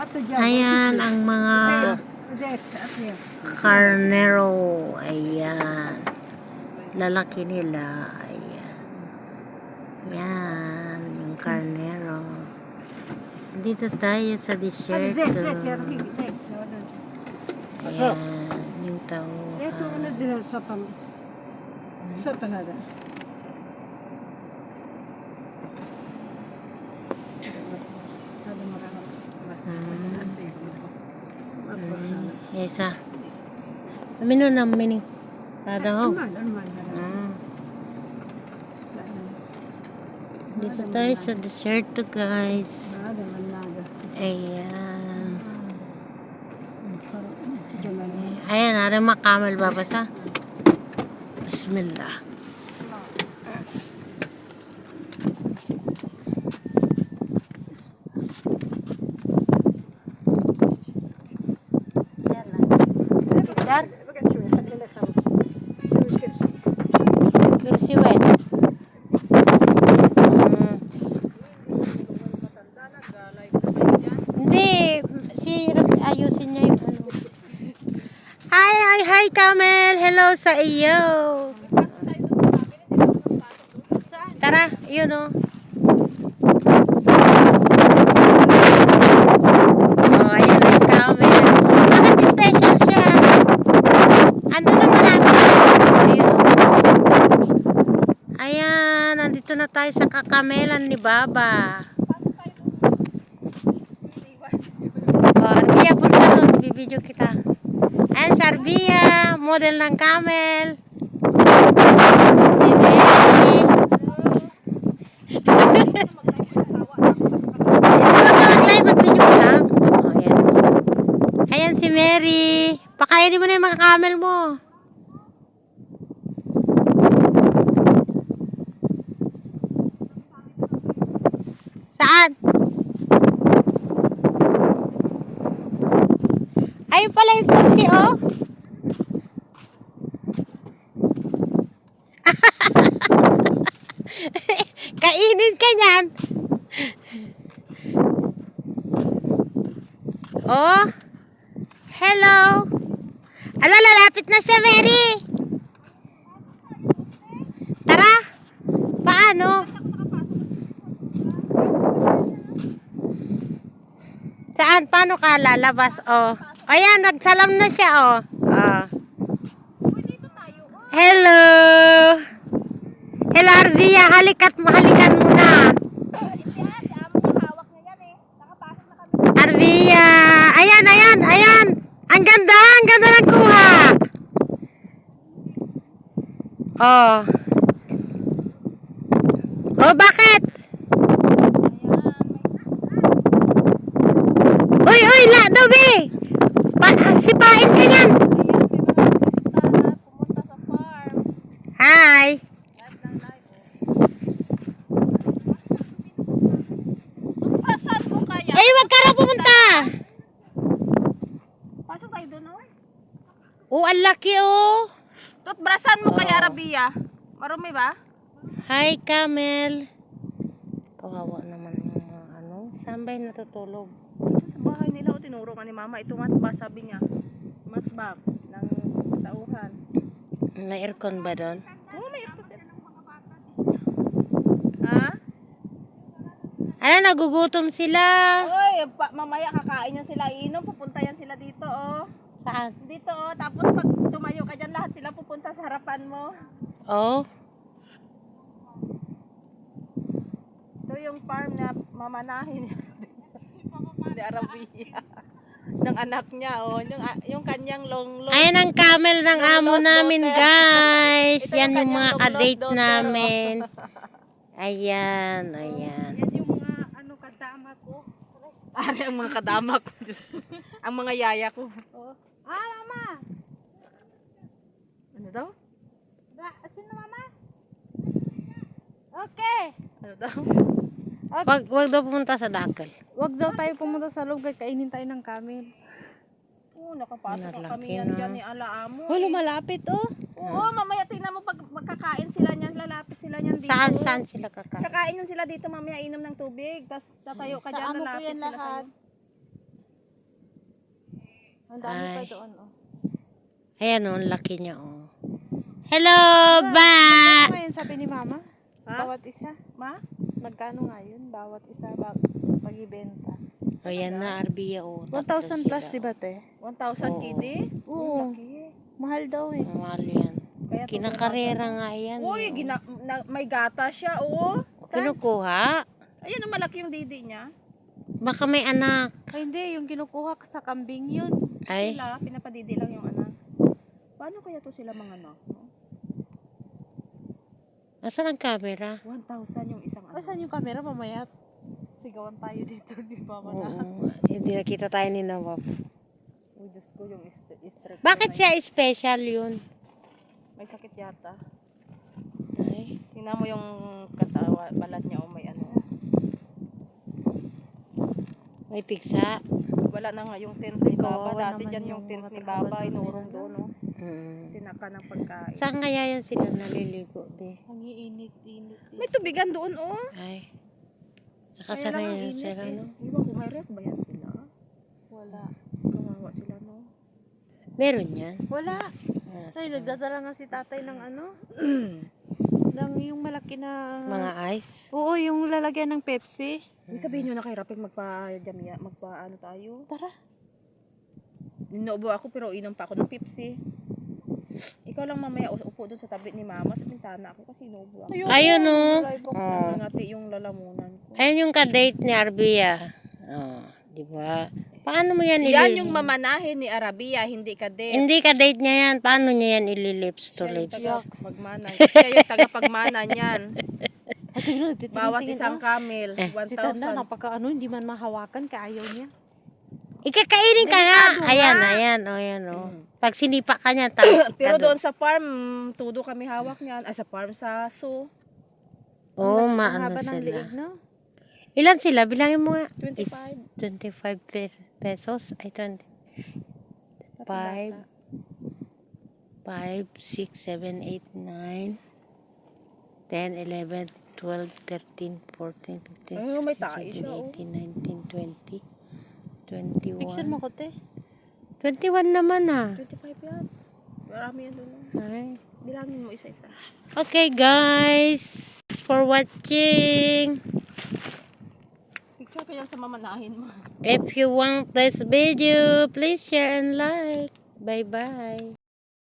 Ayan ang mga karnero. Ayan. Lalaki nila. Ayan. Yan. Yung karnero. Dito tayo sa desierto. Ayan. Yung tauhan. Ito ano din sa Canada. Isa. Amino na mini. Pada ho. Dito tayo sa desierto, guys. Ayan. Ayan, ada makamal babasa. Bismillah. Dar? Kursi wet. Hindi. Ayusin niya yung ano. Hi, Camel. Hello sa iyo. Tara, yun o. Oh, ayan ang Camel. Bakit special siya? Ando na marami. Ayun o. Ayan, nandito na tayo sa kakamelan ni Baba. Oh, Arbia, punta doon. Bibidyo kita. Ayan si Arbia, model ng camel. Si Mary. Mag-live, mag-video ko lang. Oh, ayan. Ayan si Mary. Pakainin mo na yung mga camel mo. Saan? Ayun pala yung kursi, oh. Kainin ka niyan. Oh. Hello. Ala, lalapit na siya, Mary. Tara. Paano? Saan? Paano ka lalabas? Oh. Ayan, nagsalam na siya, oh. Hello. Hello, Arbia. Halikan mo na. Arbia. Ayan. Ang ganda ng kuha. Oh. Oh, bakit? Uy, la, Dobe. Sipain ka yan. Hi. Ay, wag ka na pumunta. Pasok tayo doon, oh. Oh, ang laki, oh. Tutbrasan mo kaya, Rabia. Marumi ba? Hi, Camel. Kawawa naman yung mga ano. Saan ba yung natutulog? Sa bahay nila, oh, tinuro ka ni Mama. Ito matba, sabi niya. Matba ng tauhan. May aircon ba doon? Oo, may aircon. Ha? Ano, nagugutom sila. Oy, mamaya kakain yan sila. Inom, pupunta yan sila dito, oh. Saan? Dito, oh. Tapos pag tumayo ka dyan, lahat sila pupunta sa harapan mo. Oh. Ito yung farm na mamanahin ni Arabia. Ng anak niya, oh. Yung kanyang long. Ayan ang camel ng amo namin, guys. Ito Yan yung mga kanyang kadate daughter, namin. Ayan. Yan yung mga ano kadama ko. Ari ang mga kadama ko. Ang mga yaya ko. Oh. Mama. Ano daw? Sino mama? Okay. Ano daw? Wag daw pumunta sa dakal. Wag daw tayo pumunta sa loob, kainin tayo ng camel. Oo, nakapasok na kami Nalaki yan na. dyan ni Alaamo. Wala, malapit, oh. Oo, mamaya tingnan mo pag magkakain sila niyan, lalapit sila niyan dito. Saan sila kakain? Kakain yan sila dito, mamaya inom ng tubig, tapos tatayo ka Sa dyan, amo ko lalapit yan sila lahat. sa'yo. Ang dami pa Ay. doon, oh. Ayan oh, ang laki niya oh. Hello, ba? Ano ngayon sabi ni Mama? Ha? Bawat isa? Ma? Magkano nga yun? Bawat isa pag-ibenta. O yan na, Arbia oh. 1,000 plus, di ba, te? 1,000 kidi? Oo. Laki. Mahal daw eh. Mahal yan. Kaya Kinakarera nga yan. Uy, may gata siya, oh. Kinukuha? Ayan, ang malaki yung didi niya. Baka may anak. Ay, hindi. Yung kinukuha sa kambing yun. Ay, Sila, pinapadidi lang yung anak. Paano kaya to sila mga anak? No? asan ang camera? 1,000 yung isang Ay, anak. saan yung camera mamaya? Sigawan tayo dito ni Mama na. Oo. Hindi nakita tayo ni Nawap. Uy, Diyos ko, yung stress. Bakit siya special yun? May sakit yata. Ay, Tingnan mo yung katawa, balat niya, oh, may ano. may pigsa. Wala na nga yung tent ni Baba. kawawa Dati naman dyan yung yung tent mga ni Baba, trabaho inurong nila, doon, no? Tinaka ng pagkain. Saan kaya yan sila naliligo, be? Ang iinit-init. May tubigan doon, oh. Ay. Saka Kaya sana lang ang yan init, sila, eh. no? Iwan ko, may ref ba yan sila? Wala. Kawawa sila, no? Meron yan. Wala. Ah, Ay, nagdadala nga si tatay ng ano? ng yung malaki na... Mga ice. Oo, yung lalagyan ng Pepsi. Ibig sabihin nyo na kay Rapin magpa-ano tayo. Tara. Ninuubo ako pero inom pa ako ng Pepsi. Ikaw lang mamaya upo doon sa tabi ni Mama sa pintana ako kasi inuubo ako. Ayun, no? Live ako. Oh. Nangati yung lalamunan ko. Ayun yung ka-date ni Arbia. Oh, di ba? Paano mo yan Yan yung mamanahin ni Arabia, hindi ka de. Hindi ka-date niya yan. Paano niya yan ililips to Siya yung lips? tagapagmana. Siya yung tagapagmana niyan. At tingnan, tingnan, Bawat tingnan, isang ah. camel, Si Tanda, 1,000. napaka ano, hindi man mahawakan, kaayaw niya. Ikakainin ka nga. Delikado Ayan, nga. ayan, o yan, o. Pag sinipa ka niya, Pero doon sa farm, todo kami hawak niyan. Ay, sa farm, sa zoo. Oo, Ang maano haba ng sila. liig, no? Ilan sila? Bilangin mo nga. 25. 25 pesos. Ay, 20. 5, 5, 6, 7, 8, 9, 10, 11, 12, 13, 14, 15, Ay, may 16, tayo siya, 17, 18, 19, 20, Picture 21. mo ko, te. 21 naman ah. 25 yan. Marami yan doon. Ay. Bilangin mo isa-isa. Okay guys, for watching. Picture ko yan sa mamanahin mo. If you want this video, please share and like. Bye bye.